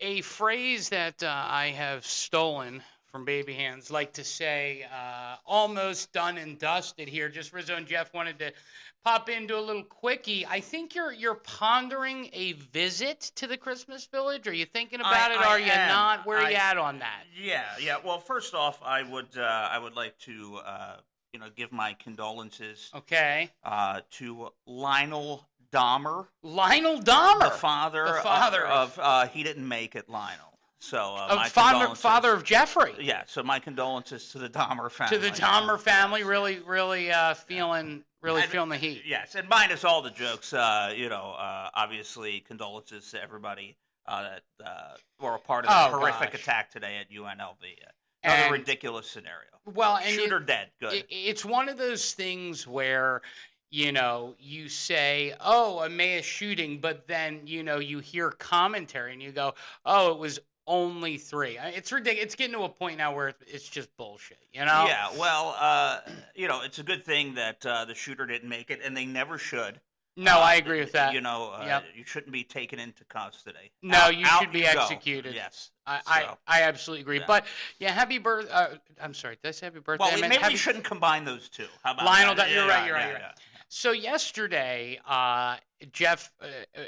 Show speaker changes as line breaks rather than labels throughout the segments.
A phrase that I have stolen from baby hands, like to say, almost done and dusted here. Just Rizzo and Jeff wanted to pop into a little quickie. I think you're pondering a visit to the Christmas Village. Are you thinking about it?
I
Are you
am.
not? Where are you at on that?
Yeah. Well, first off, I would like to give my condolences
Okay.
to Lionel Dahmer,
Lionel
the
Dahmer, the
father
father
of he didn't make it, Lionel. So my
father
condolences.
of Jeffrey.
Yeah, so my condolences to the Dahmer
To the
family.
Dahmer family,
Yes.
really
And,
feeling the heat.
yes, and minus all the jokes, obviously condolences to everybody that were a part of that
Oh
horrific
gosh.
attack today at UNLV. Another
And
ridiculous scenario.
well, and
Shooter dead. Good.
it's one of those things where you say, "Oh, a mass shooting," but then you hear commentary and you go, "Oh, it was only three." It's ridiculous. It's getting to a point now where it's just bullshit.
Yeah, well, it's a good thing that the shooter didn't make it, and they never should.
No, I agree with that. Yep.
You shouldn't be taken into custody.
No, you
Out
should be
you go.
executed.
Yes.
I
So,
absolutely agree.
yeah.
But yeah, happy birth. I'm sorry. Did I say happy birthday?
Well,
I meant
maybe
happy
we shouldn't combine those two. How about
Lionel.
that?
You're right. You're
Yeah,
right. So yesterday, Jeff,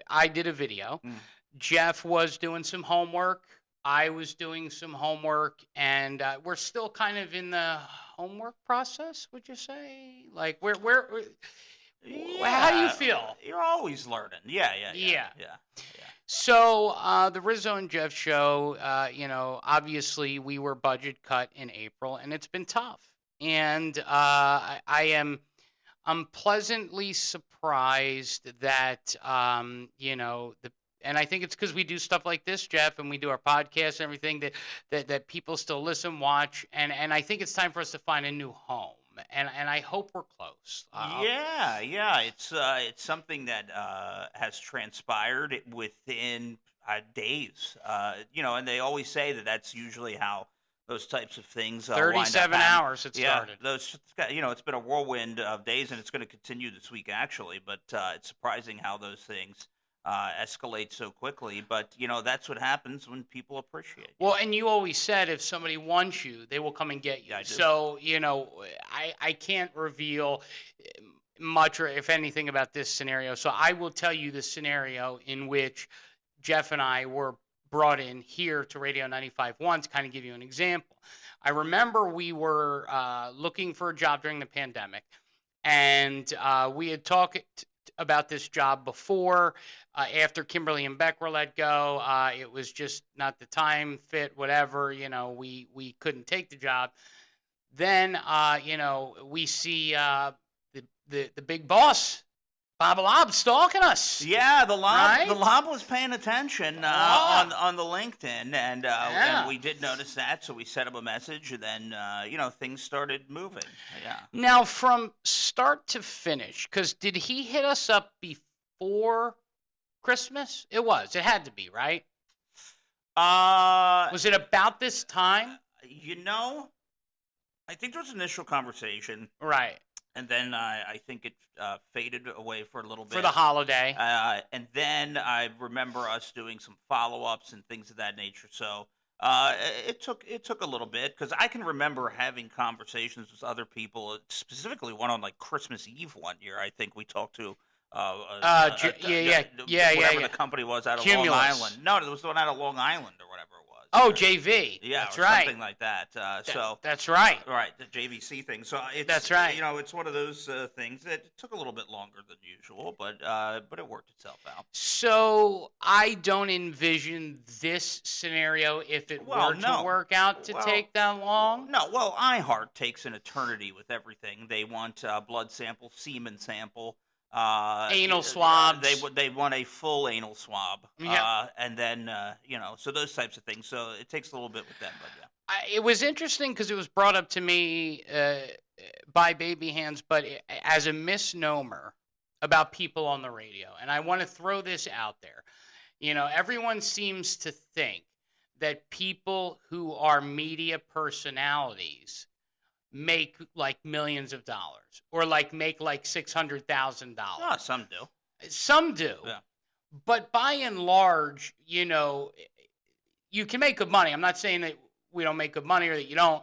I did a video.
yeah.
Jeff was doing some homework. I was doing some homework, and we're still kind of in the homework process. Would you say? Like, how do you
Yeah,
feel?
you're always learning. Yeah.
Yeah.
Yeah.
So the Rizzo and Jeff show, obviously we were budget cut in April, and it's been tough. And I'm pleasantly surprised that and I think it's because we do stuff like this, Jeff, and we do our podcast and everything that people still listen, watch, and I think it's time for us to find a new home. And I hope we're close.
Yeah. It's something that has transpired within days. And they always say that that's usually how those types of things wind up
37
happening.
hours it
Yeah,
started.
it's been a whirlwind of days, and it's going to continue this week actually. But it's surprising how those things escalate so quickly. But that's what happens when people appreciate you.
Well, and you always said if somebody wants you, they will come and get you.
Yeah, I do.
So, I can't reveal much or if anything about this scenario. So I will tell you the scenario in which Jeff and I were brought in here to Radio 95.1 to kind of give you an example. I remember we were looking for a job during the pandemic, and we had talked about this job before. After Kimberly and Beck were let go, it was just not the time fit, whatever. We couldn't take the job. Then, we see the big boss, Bob Lob, stalking us.
Yeah, the
Right?
lob was paying attention on the LinkedIn, and
Yeah.
we did notice that, so we sent him a message, and then things started moving. Yeah.
Now, from start to finish, because did he hit us up before Christmas? It was. It had to be, right?
Uh,
Was it about this time?
I think there was an initial conversation,
Right.
and then I think it faded away for a little bit.
For the holiday.
And then I remember us doing some follow-ups and things of that nature. So it took a little bit because I can remember having conversations with other people, specifically one on like Christmas Eve one year. I think we talked to whatever the company was out of
Cumulus.
Long Island. No, it was the one out of Long Island or whatever it was.
Oh, JV.
Yeah,
That's
or
right.
something like that.
That's right.
Right, the JVC thing. So
That's right.
It's one of those things that took a little bit longer than usual, but it worked itself out.
So I don't envision this scenario, if it were to work out, to take that long.
No, well, iHeart takes an eternity with everything. They want blood sample, semen sample.
Anal swabs.
They want a full anal swab.
Yeah.
And then so those types of things. So it takes a little bit with them, but yeah.
It was interesting because it was brought up to me by Baby Hands, but as a misnomer about people on the radio. And I want to throw this out there. Everyone seems to think that people who are media personalities make like millions of dollars or make like $600,000.
Oh, some do.
Some do.
Yeah.
But by and large, you can make good money. I'm not saying that we don't make good money or that you don't,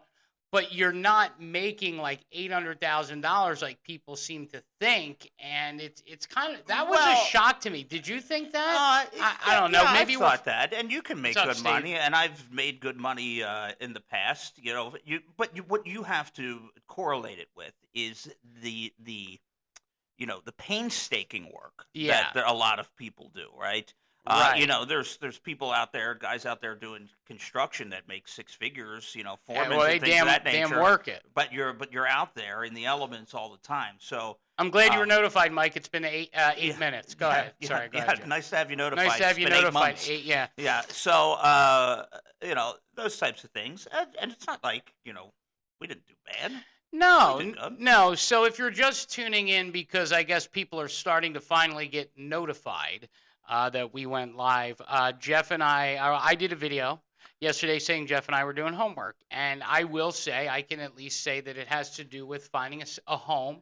but you're not making like $800,000 like people seem to think, and it's kind of that was a shock to me. Did you think that? I don't know.
Yeah,
Maybe
I thought that, and you can make
What's up,
good
Steve?
money, and I've made good money in the past. What you have to correlate it with is the painstaking work
Yeah.
that a lot of people do, right?
Right.
There's people out there, guys out there doing construction that make six figures, foremen
well, they
and things of that nature.
damn work it.
But you're out there in the elements all the time. So
I'm glad you were notified, Mike. It's been eight minutes. Go ahead. Sorry, go ahead. Joe.
Nice to have you notified.
Nice to have you
It's been 8
notified.
months.
Yeah.
Yeah. So those types of things, and it's not like we didn't do bad.
No. So if you're just tuning in because I guess people are starting to finally get notified that we went live, Jeff and I did a video yesterday saying Jeff and I were doing homework. And I will say, I can at least say that it has to do with finding a home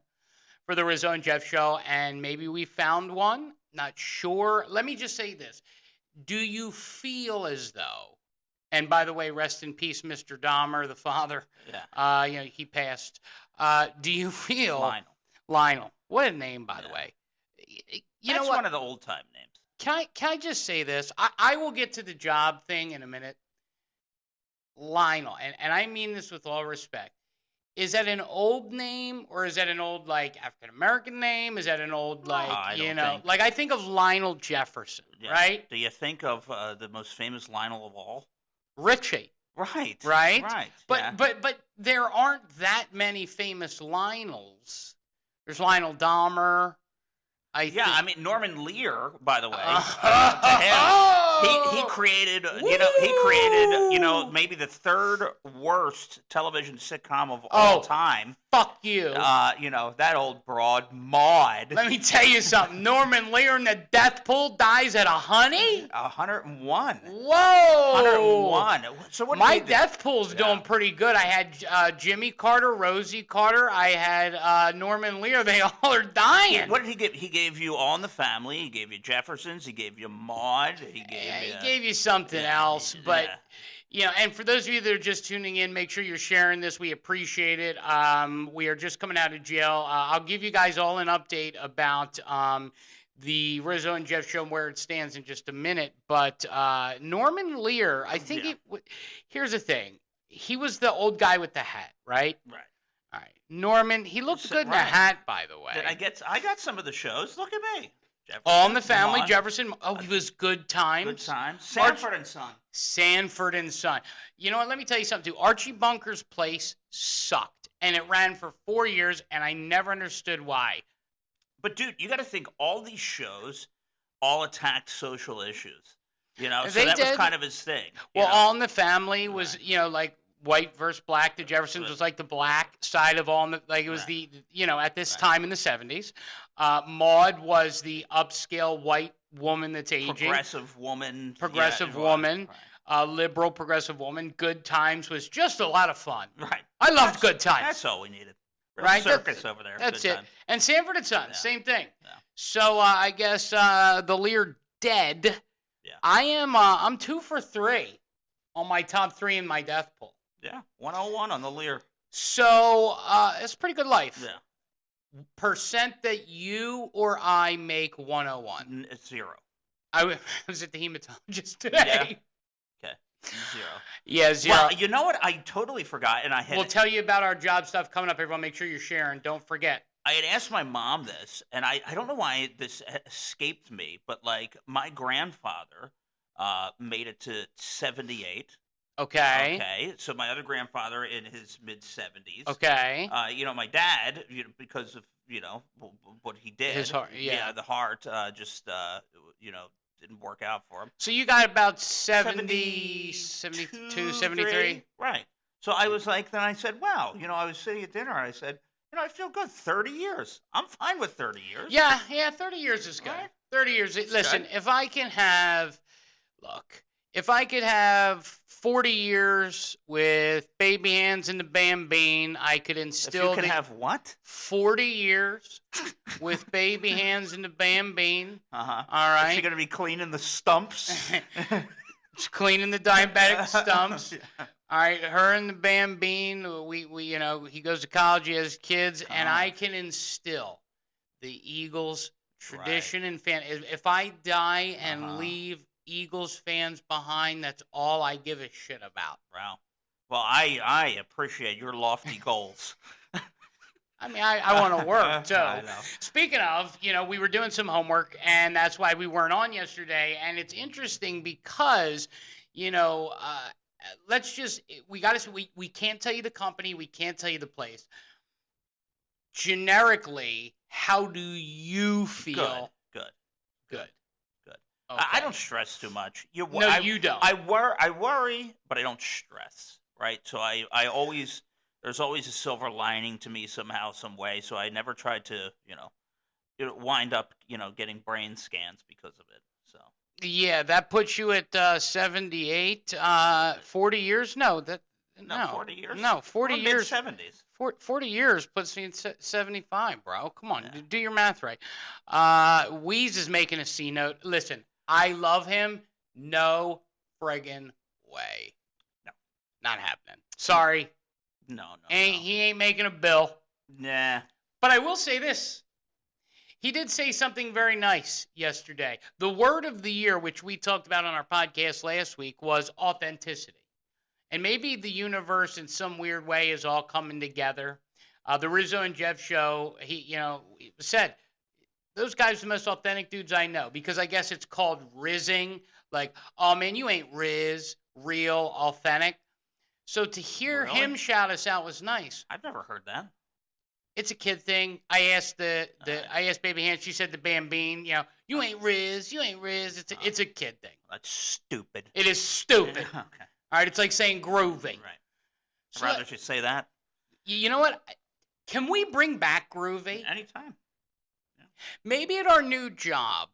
for the Rizzo and Jeff show. And maybe we found one. Not sure. Let me just say this. Do you feel as though, and by the way, rest in peace, Mr. Dahmer, the father.
Yeah.
He passed. Do you feel
Lionel?
What a name, by the way. You
That's
know what?
one of the old time names.
Can I just say this? I will get to the job thing in a minute. Lionel, and I mean this with all respect. Is that an old name or is that an old like African American name? Is that an old like like I think of Lionel Jefferson, right?
Do you think of the most famous Lionel of all?
Richie.
Right.
But there aren't that many famous Lionels. There's Lionel Dahmer.
I mean Norman Lear, by the way. To him, he created maybe the third worst television sitcom of all time.
Fuck you.
That old broad Maude.
Let me tell you something. Norman Lear in the death pool dies at
101.
Whoa.
101. So what?
My death pool's doing pretty good. I had Jimmy Carter, Rosie Carter. I had Norman Lear. They all are dying.
What did he give? He gave you All in the Family. He gave you Jeffersons. He gave you Maude. He
gave you something else. But and for those of you that are just tuning in, make sure you're sharing this. We appreciate it. We are just coming out of jail. I'll give you guys all an update about the Rizzo and Jeff show and where it stands in just a minute. But Norman Lear, I think here's the thing. He was the old guy with the hat, right?
Right.
All right. Norman, he looked good in the hat, by the way.
I got some of the shows. Look at me. Jefferson,
All in the Family, Jefferson. Oh, he was Good Times.
Good Times. Sanford and Son.
Sanford and Son. You know what? Let me tell you something, too. Archie Bunker's Place sucked, and it ran for 4 years, and I never understood why.
But, dude, you got to think all these shows all attacked social issues. So
they
that
did.
was kind of his thing.
Well, All in the Family was, like white versus black. The Jeffersons was like the black side of All in the, like it was the, at this time in the 70s. Maude was the upscale white woman that's aging.
Progressive woman.
Liberal progressive woman. Good Times was just a lot of fun.
Right.
I loved Good Times.
That's all we needed.
Right?
Circus over there.
That's
Good
it.
Times.
And Sanford and Son, same thing.
Yeah.
So I guess the Lear dead.
Yeah.
I'm 2 for 3 on my top 3 in my death pool.
Yeah, 101 on the Lear.
So it's a pretty good life.
Yeah.
Percent that you or I make 101.
It's 0.
I was at the hematologist today.
Yeah. Okay. 0.
Yeah, 0.
Well, you know what? I totally forgot, and
We'll tell you about our job stuff coming up. Everyone, make sure you're sharing. Don't forget.
I had asked my mom this, and I don't know why this escaped me, but like my grandfather made it to 78.
Okay.
Okay. So my other grandfather in his mid-70s.
Okay.
My dad, because of what he did.
His heart. Yeah.
The heart just didn't work out for him.
So you got about 72, 73.
Right. So I was like, then I said, wow, I was sitting at dinner and I said, I feel good. 30 years. I'm fine with 30 years.
Yeah, 30 years is good. Right. 30 years. Listen, if I can have, if I could have 40 years with Baby Hands and the Bambine, I could instill.
If you can have what?
40 years with Baby Hands and the Bambine.
Uh-huh.
All right.
Is she going to be cleaning the stumps?
Just cleaning the diabetic stumps. All right, her and the Bambine, we he goes to college, he has kids, and I can instill the Eagles tradition and fan. If I die and leave Eagles fans behind, that's all I give a shit about.
Wow. Well, I appreciate your lofty goals.
I mean, I want to work, too.
I know.
Speaking of, we were doing some homework, and that's why we weren't on yesterday. And it's interesting because, we can't tell you the company, we can't tell you the place. Generically, how do you feel?
Good.
Okay.
I don't stress too much.
You don't.
I worry, but I don't stress, right? So there's always a silver lining to me somehow, some way. So I never try to, wind up, getting brain scans because of it. So.
Yeah, that puts you at 78, 40 years? No,
40 years.
No, 40 years.
Mid-70s.
40 years puts me at 75, bro. Come on, do your math right. Weeze is making a C note. Listen, I love him. No friggin' way.
No.
Not happening. Sorry.
No.
He ain't making a bill.
Nah.
But I will say this. He did say something very nice yesterday. The word of the year, which we talked about on our podcast last week, was authenticity. And maybe the universe in some weird way is all coming together. The Rizzo and Jeff show, he said, those guys are the most authentic dudes I know, because I guess it's called rizzing. Like, oh, man, you ain't Riz, real, authentic. So to hear him shout us out was nice.
I've never heard that.
It's a kid thing. I asked I asked Baby Hand. She said the Bambine. You ain't Riz. You ain't Riz. It's a kid thing.
That's stupid.
It is stupid.
Okay.
All right. It's like saying groovy.
Right.
So,
I'd rather she say that.
You know what? Can we bring back groovy?
Anytime. Yeah.
Maybe at our new job,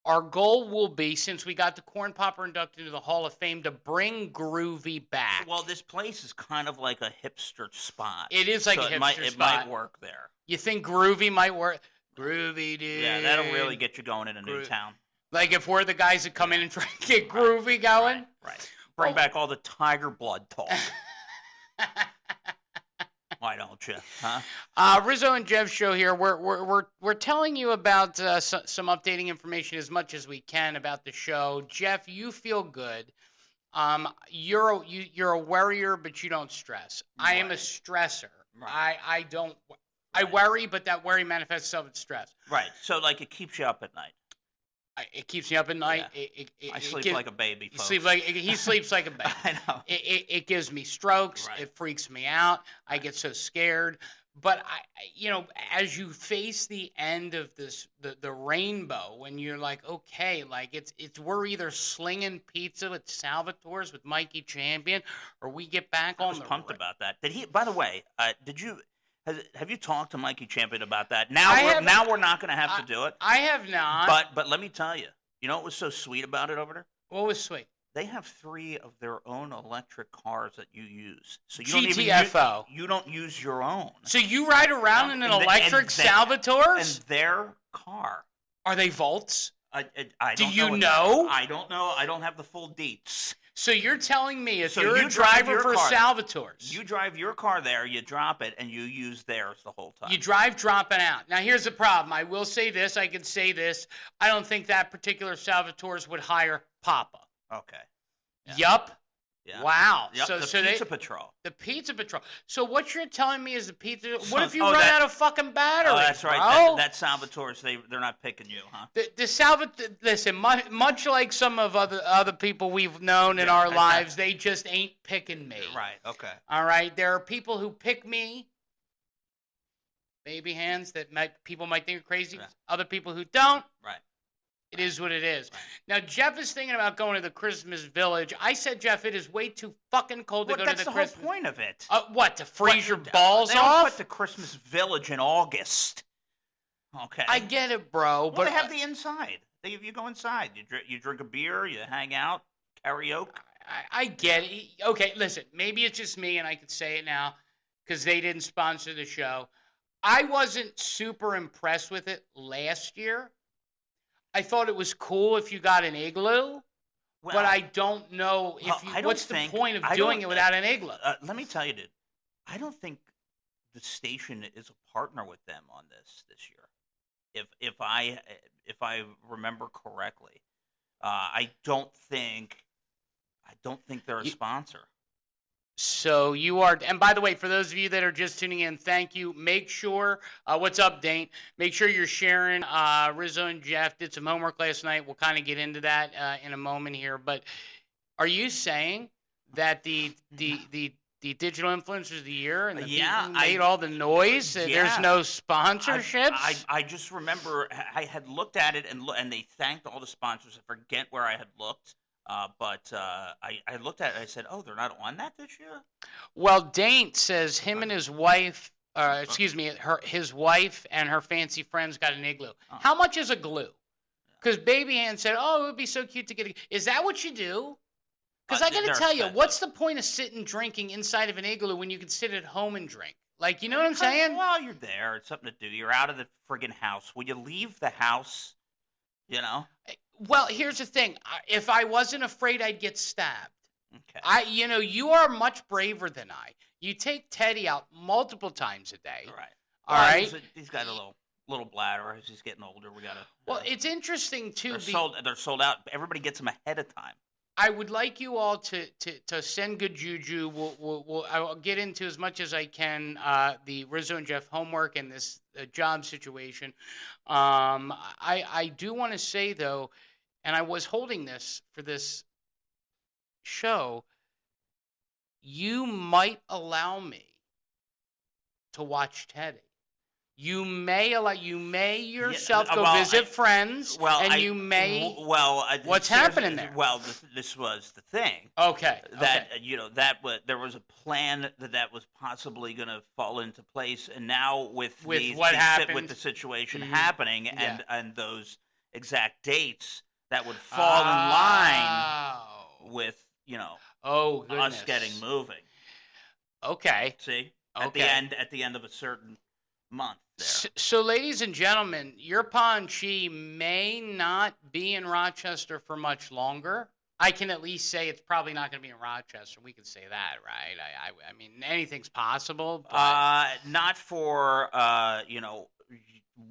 our goal will be, since we got the Corn Popper inducted into the Hall of Fame, to bring groovy back.
Well, this place is kind of like a hipster spot.
It is like a hipster spot.
It might work there.
You think groovy might work? Groovy, dude.
Yeah, that'll really get you going in a new town.
Like if we're the guys that come in and try to get groovy going?
Right. Bring back all the tiger blood talk. Why don't you? Huh?
Rizzo and Jeff show here. We're telling you about some updating information as much as we can about the show. Jeff, you feel good. You're a worrier, but you don't stress. I am a stressor.
Right.
I don't. I worry, but that worry manifests itself as stress.
Right. So like it keeps you up at night.
It keeps me up at night.
Yeah. I sleep like a baby. Folks.
He sleeps like a baby.
I know.
It gives me strokes.
Right.
It freaks me out. I get so scared. But as you face the end of the rainbow, when you're like, okay, like we're either slinging pizza at Salvatore's with Mikey Champion, or we get back on the.
I was pumped about that. Did he? By the way, have you talked to Mikey Champion about that? Now we're not going to have to do it.
I have not.
But let me tell you, what was so sweet about it over there?
What was sweet?
They have 3 of their own electric cars that you use. So you
GTFO.
You don't use your own.
So you ride around in an electric Salvatore's?
And their car.
Are they Volts?
I
Do
don't
you
know?
know?
I don't know. I don't have the full deets.
So you're telling me if you're a driver for Salvatore's.
You drive your car there, you drop it, and you use theirs the whole time.
You drive dropping out. Now, here's the problem. I will say this. I can say this. I don't think that particular Salvatore's would hire Papa.
Okay. Yeah.
Yup.
Yeah.
Wow.
Yep, the Pizza Patrol.
The Pizza Patrol. So what you're telling me is the pizza. What if you run out of fucking batteries? Oh,
that's right. That Salvatore's, they're not picking you, huh?
The Salvatore. Listen, much like some of other people we've known in our lives, they just ain't picking me.
Right. Okay.
All right. There are people who pick me. Baby hands that people might think are crazy. Yeah. Other people who don't.
Right.
It is what it is. Right. Now, Jeff is thinking about going to the Christmas Village. I said, Jeff, it is way too fucking cold to go to the Christmas.
That's the whole point of it.
What, to freeze your balls off?
They don't put the Christmas Village in August. Okay.
I get it, bro. But
they have the inside. You go inside. You drink a beer. You hang out. Karaoke.
I get it. Okay, listen. Maybe it's just me, and I can say it now because they didn't sponsor the show. I wasn't super impressed with it last year. I thought it was cool if you got an igloo,
Well,
but I don't know if
well,
you.
I don't
What's the
think
point of
I
doing
don't.
it without an igloo?
Let me tell you, dude. I don't think the station is a partner with them on this year. If I remember correctly, I don't think they're a
You,
sponsor.
So you are, and by the way, for those of you that are just tuning in, thank you. Make sure, what's up, Dane? Make sure you're sharing. Rizzo and Jeff did some homework last night. We'll kind of get into that in a moment here. But are you saying that the digital influencers of the year and the people
Yeah,
who made all the noise, there's
yeah.
no
I, I
sponsorships?
I just remember I had looked at it and they thanked all the sponsors. I forget where I had looked, but I looked at it. And I said, "Oh, they're not on that this year."
Well, Dane says him and his wife, excuse me, his wife and her fancy friends got an igloo.
Oh,
How much is a glue? Because Baby Hand said, "Oh, it would be so cute to get." Is that what you do? Because I got to
they're
tell you,
expensive.
what's the point of sitting drinking inside of an igloo when you can sit at home and drink? Like, you know what I'm saying?
Well, you're there. It's something to do. You're out of the friggin' house. Will you leave the house? You know.
Well, here's the thing. If I wasn't afraid I'd get stabbed,
Okay.
you are much braver than I. You take Teddy out multiple times a day.
All right.
All
Well,
right.
he's got a little bladder. As he's getting older, we gotta.
Well, it's interesting too.
They're sold out. Everybody gets them ahead of time.
I would like you all to send good juju. I'll get into as much as I can the Rizzo and Jeff homework and this job situation. I do want to say though, and I was holding this for this show. You might allow me to watch Teddy. You may yourself go visit friends, and you may. What's happening there?
Well, this was the thing.
Okay.
That there was a plan that was possibly going to fall into place, and now with
what happened,
with the situation
Mhm.
happening,
Yeah.
and those exact dates that would fall in line with
Oh,
us
goodness.
getting moving.
Okay.
See,
Okay.
at the end of a certain month there.
So, ladies and gentlemen, your Chi may not be in Rochester for much longer. I can at least say it's probably not going to be in Rochester. We can say that, right? I mean, anything's possible. But...
Not for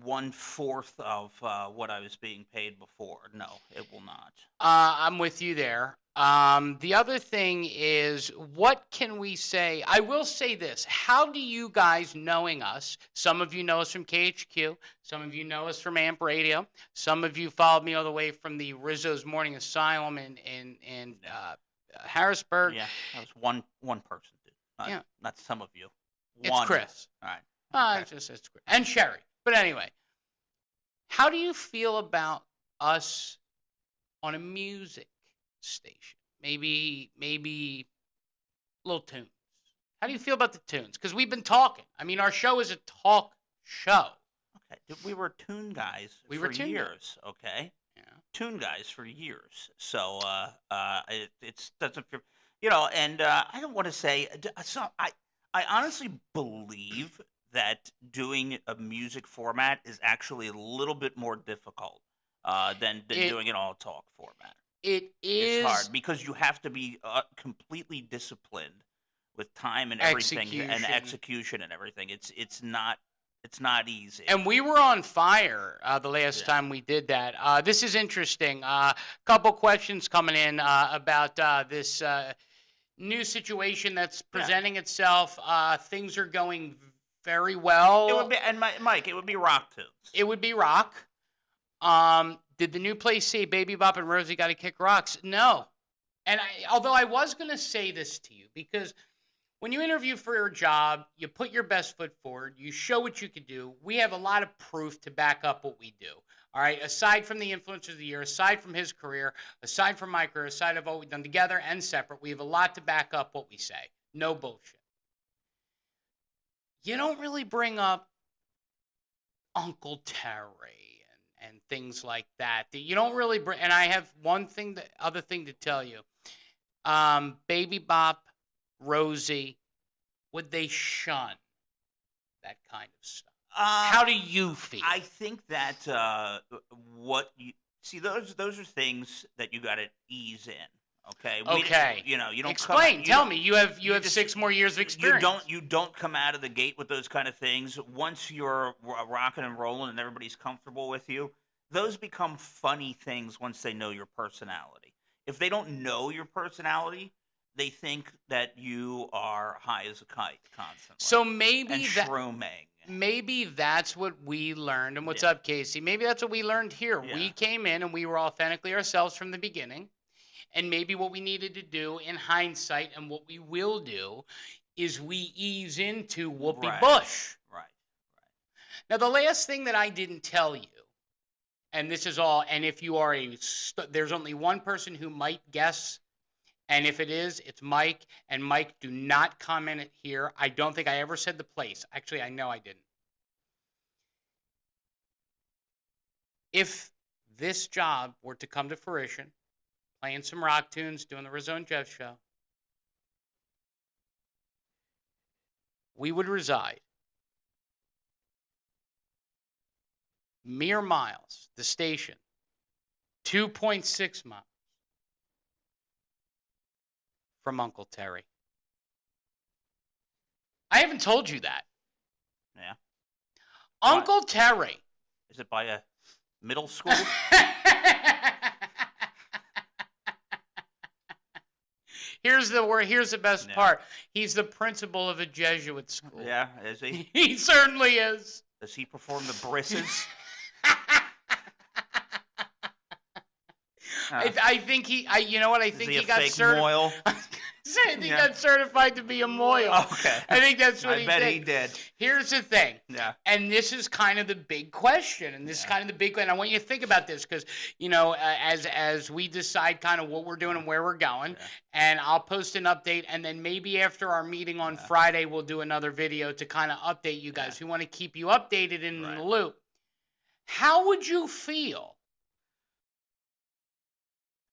1/4 of what I was being paid before. No, it will not.
I'm with you there. The other thing is, what can we say? I will say this. How do you guys, knowing us, some of you know us from KHQ, some of you know us from AMP Radio, some of you followed me all the way from the Rizzo's Morning Asylum in Harrisburg.
Yeah, that was one person, dude. Not some of you.
It's Chris.
All right.
Okay. It's Chris. And Sherry. But anyway, how do you feel about us on a music station? Maybe little tunes. How do you feel about the tunes? Because we've been talking. I mean, our show is a talk show.
Okay. We were tune guys
for
years. Okay.
Yeah.
Tune guys for years. So it doesn't feel, and I don't want to say so. I honestly believe that doing a music format is actually a little bit more difficult than doing an all talk format.
It is.
It's hard because you have to be completely disciplined with time and everything and execution and everything. It's not easy.
And we were on fire the last time we did that. This is interesting. Couple questions coming in about this new situation that's presenting itself. Things are going very well.
It would be, and Mike, it would be rock tunes.
It would be rock. Did the new place say Baby Bop and Rosie Got to Kick Rocks? No. And although I was going to say this to you, because when you interview for a job, you put your best foot forward, you show what you can do. We have a lot of proof to back up what we do. All right. Aside from the Influencer of the Year, aside from his career, aside from my career, aside of what we've done together and separate, we have a lot to back up what we say. No bullshit. You don't really bring up Uncle Terry and things like that. You don't really bring, and I have other thing to tell you. Baby Bop, Rosie, would they shun that kind of stuff? How do you feel?
I think that See, those are things that you got to ease in. Okay.
Okay.
You don't
Explain. Tell me. You have
just
6 more years of experience.
You don't come out of the gate with those kind of things. Once you're rocking and rolling and everybody's comfortable with you, those become funny things once they know your personality. If they don't know your personality, they think that you are high as a kite constantly.
So
and shrooming.
Maybe that's what we learned. And what's up, Casey? Maybe that's what we learned here.
Yeah.
We came in and we were authentically ourselves from the beginning. And maybe what we needed to do in hindsight, and what we will do, is we ease into Whoopi Bush.
Right.
Now, the last thing that I didn't tell you, and this is all, and if you are there's only one person who might guess, and if it is, it's Mike. And Mike, do not comment it here. I don't think I ever said the place. Actually, I know I didn't. If this job were to come to fruition, playing some rock tunes, doing the Rizzo and Jeff show, we would reside mere miles, the station, 2.6 miles from Uncle Terry. I haven't told you that.
Yeah.
Uncle Terry.
Is it by a middle school?
Here's the best part. He's the principal of a Jesuit school.
Yeah, is he?
He certainly is.
Does he perform the brisses?
I think he. You know what? I think he got
certified.
I think he got certified to be a moil.
Okay.
I think that's what he did.
I bet he did.
Here's the thing.
Yeah.
And this is kind of the big question, and this is kind of the big question. I want you to think about this because, as we decide kind of what we're doing and where we're going, and I'll post an update, and then maybe after our meeting on Friday, we'll do another video to kind of update you guys. We want to keep you updated in the loop. How would you feel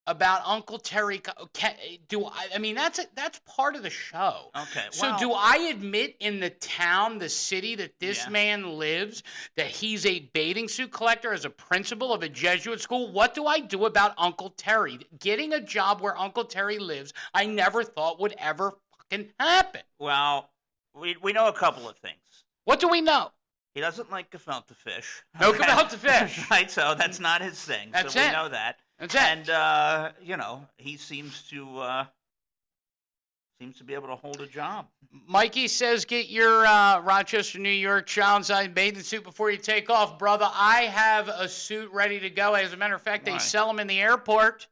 about Uncle Terry? That's part of the show.
Okay.
So do I admit in the town, the city that this man lives, that he's a bathing suit collector as a principal of a Jesuit school? What do I do about Uncle Terry? Getting a job where Uncle Terry lives, I never thought would ever fucking happen.
Well, we know a couple of things.
What do we know?
He doesn't like gefilte fish.
No gefilte fish.
Right, so that's not his thing.
That's
so
it.
We know that.
That's it.
And he seems to be able to hold a job.
Mikey says, get your Rochester, New York child-size bathing suit before you take off, brother. I have a suit ready to go. As a matter of fact, they sell them in the airport,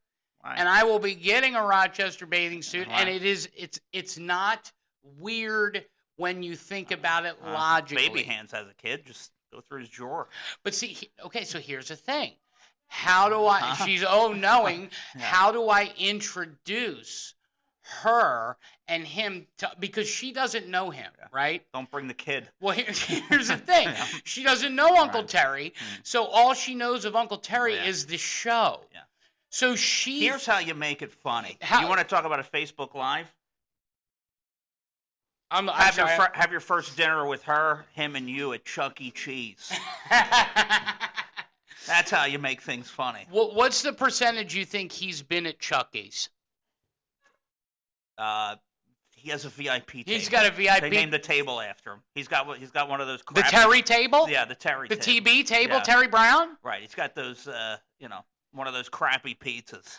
and I will be getting a Rochester bathing suit. And it's not weird when you think about it logically.
Baby hands as a kid, just go through his drawer.
But see, okay, so here's the thing. How do I, she's knowing, how do I introduce her and him to, because she doesn't know him, right?
Don't bring the kid.
Well, here's the thing. She doesn't know Uncle Terry, so all she knows of Uncle Terry is the show.
Yeah.
So
here's how you make it funny. You want to talk about a Facebook Live? Have your first dinner with her, him, and you at Chuck E. Cheese. That's how you make things funny.
What's the percentage you think he's been at Chucky's?
He has a VIP table.
He's got a VIP.
They named the table after him. He's got one of those.
The Terry table?
Yeah, the Terry
the
table.
TB table,
Yeah.
Terry Brown?
Right. He's got those, one of those crappy pizzas.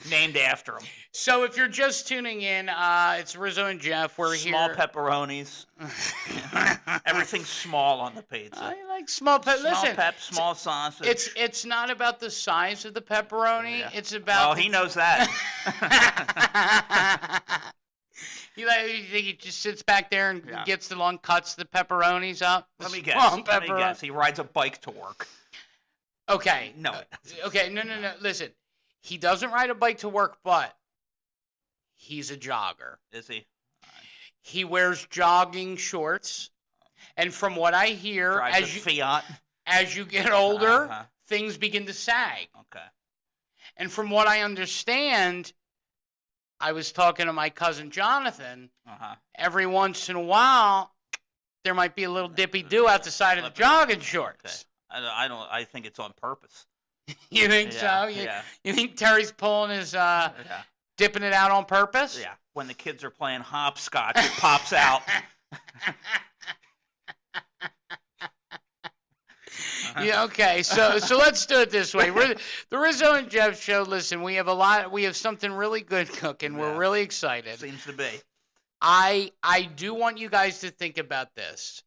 Named after him.
So if you're just tuning in, it's Rizzo and Jeff. We're
small
here.
Pepperonis. Everything's small on the pizza.
I like small
Small pep, small sausage.
It's not about the size of the pepperoni. Yeah. It's about.
Oh, he knows that.
You think he just sits back there and gets the long cuts the pepperonis up?
Let me guess. He rides a bike to work.
Okay.
No.
Okay. No. Listen, he doesn't ride a bike to work, but he's a jogger.
Is he?
He wears jogging shorts, and from what I hear, as you get older, things begin to sag.
Okay.
And from what I understand, I was talking to my cousin Jonathan. Every once in a while, there might be a little dippy-do out the side of the jogging shorts.
I don't. I think it's on purpose.
You think
Yeah,
so?
yeah,
You think Terry's pulling his
yeah,
dipping it out on purpose?
yeah. When the kids are playing hopscotch, it pops out.
Yeah, okay. So let's do it this way. The Rizzo and Jeff show. Listen, we have something really good cooking. We're
Yeah.
really excited.
Seems to be.
I do want you guys to think about this.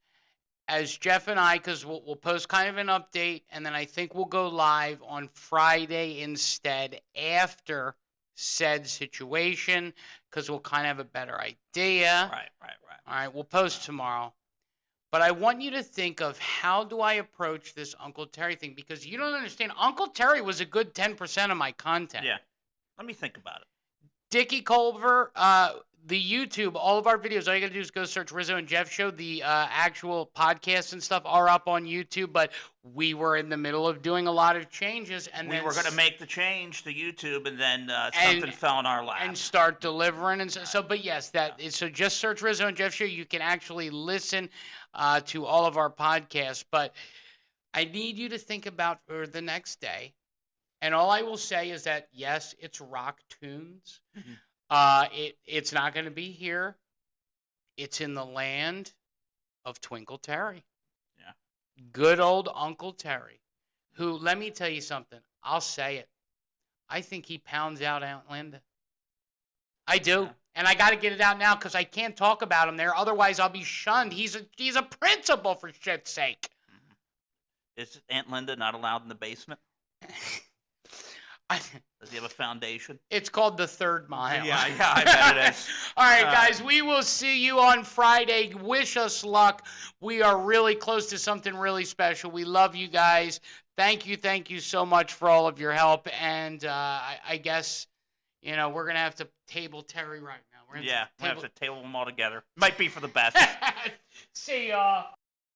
As Jeff and I, because we'll post kind of an update, and then I think we'll go live on Friday instead after said situation, because we'll kind of have a better idea.
Right.
All right, we'll post tomorrow. But I want you to think of, how do I approach this Uncle Terry thing? Because you don't understand. Uncle Terry was a good 10% of my content.
Yeah. Let me think about it.
Dickie Culver, the YouTube, all of our videos, all you got to do is go search Rizzo and Jeff Show. The actual podcasts and stuff are up on YouTube, but we were in the middle of doing a lot of changes. And
We
then
were going to make the change to YouTube, and then something fell in our lap.
and start delivering. And so but yes, so just search Rizzo and Jeff Show. You can actually listen to all of our podcasts. But I need you to think about for the next day. And all I will say is that, yes, it's rock tunes.
Mhm.
It's not going to be here. It's in the land of Twinkle Terry.
Yeah.
Good old Uncle Terry, who, let me tell you something. I'll say it. I think he pounds out Aunt Linda. I do.
Yeah.
And I got to get it out now because I can't talk about him there. Otherwise, I'll be shunned. He's a principal, for shit's sake.
Is Aunt Linda not allowed in the basement? Does he have a foundation?
It's called the Third Mile.
Yeah, I bet it is.
All right, guys, we will see you on Friday. Wish us luck. We are really close to something really special. We love you guys. Thank you so much for all of your help. And I guess, we're going to have to table Terry right now.
We have to table them all together. Might be for the best.
See y'all.